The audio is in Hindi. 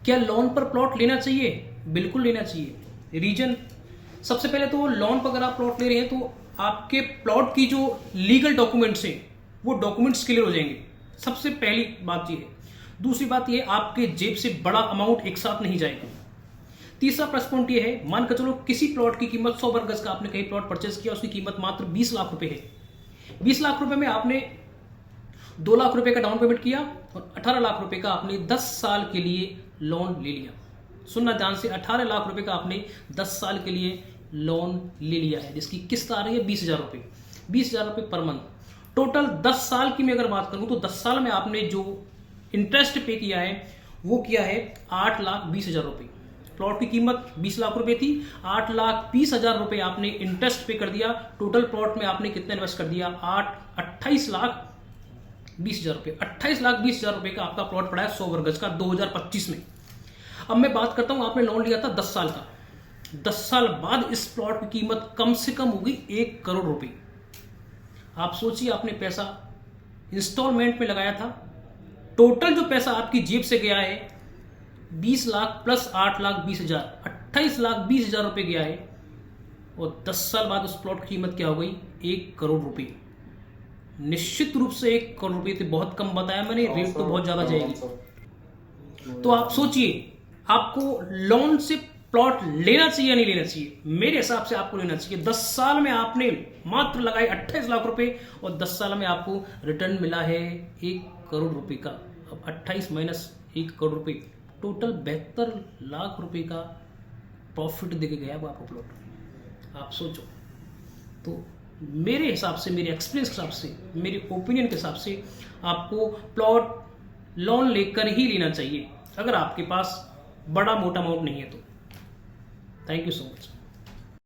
क्या लोन पर प्लॉट लेना चाहिए? बिल्कुल लेना चाहिए। रीजन, सबसे पहले तो लोन पर अगर आप प्लॉट ले रहे हैं तो आपके प्लॉट की जो लीगल डॉक्यूमेंट्स हैं वो डॉक्यूमेंट्स क्लियर हो जाएंगे, सबसे पहली बात ये है। दूसरी बात ये, आपके जेब से बड़ा अमाउंट एक साथ नहीं जाएगा। तीसरा प्लस पॉइंट ये है, मान कर चलो किसी प्लॉट की कीमत 100 वर्ग गज का आपने कहीं प्लॉट परचेज किया, उसकी कीमत मात्र 20 लाख रुपए है। 20 लाख रुपए में आपने 2 लाख रुपए का डाउन पेमेंट किया और 18 लाख रुपए का आपने 10 साल के लिए लोन ले लिया। सुनना ध्यान से, 18 लाख रुपए का आपने 10 साल के लिए लोन ले लिया है, जिसकी किस्त आ रही है 20,000 रुपए, 20,000 रुपए पर मंथ। टोटल 10 साल की मैं अगर बात करूं तो 10 साल में आपने जो इंटरेस्ट पे किया है वो किया है 8,20,000 रुपए। प्लॉट की कीमत 20 लाख रुपए थी, 8,20,000 रुपए आपने इंटरेस्ट पे कर दिया। टोटल प्लॉट में आपने कितना इन्वेस्ट कर दिया? 28,20,000 रुपए। 28,20,000 रुपए का आपका प्लॉट पड़ा है 100 वर्ग गज का 2025 में। अब मैं बात करता हूं, आपने लोन लिया था 10 साल का, 10 साल बाद इस प्लॉट की कीमत कम से कम होगी 1 करोड़ रुपए। आप सोचिए, आपने पैसा इंस्टॉलमेंट में लगाया था, टोटल जो पैसा आपकी जेब से गया है 20 लाख प्लस 8,20,000, 28,20,000 रुपए गया है। और 10 साल बाद उस प्लॉट की कीमत क्या हो गई? 1 करोड़ रुपए। निश्चित रूप से 1 करोड़ रुपए तो बहुत कम बताया मैंने, रेट तो बहुत ज्यादा जाएगी। तो आप सोचिए, आपको लोन से प्लॉट लेना चाहिए या नहीं लेना चाहिए? मेरे हिसाब से आपको लेना चाहिए। 10 साल में आपने मात्र लगाए 28 लाख रुपए और 10 साल में आपको रिटर्न मिला है 1 करोड़ रुपए का। अब 28 माइनस 1 करोड़ रुपए, टोटल 72 लाख रुपए का प्रॉफिट देके गया वो आपको प्लॉट। आप सोचो। तो मेरे हिसाब से, मेरे एक्सपीरियंस के हिसाब से, मेरे ओपिनियन के हिसाब से आपको प्लॉट लोन लेकर ही लेना चाहिए, अगर आपके पास बड़ा मोटा अमाउंट नहीं है तो। Thank you so much.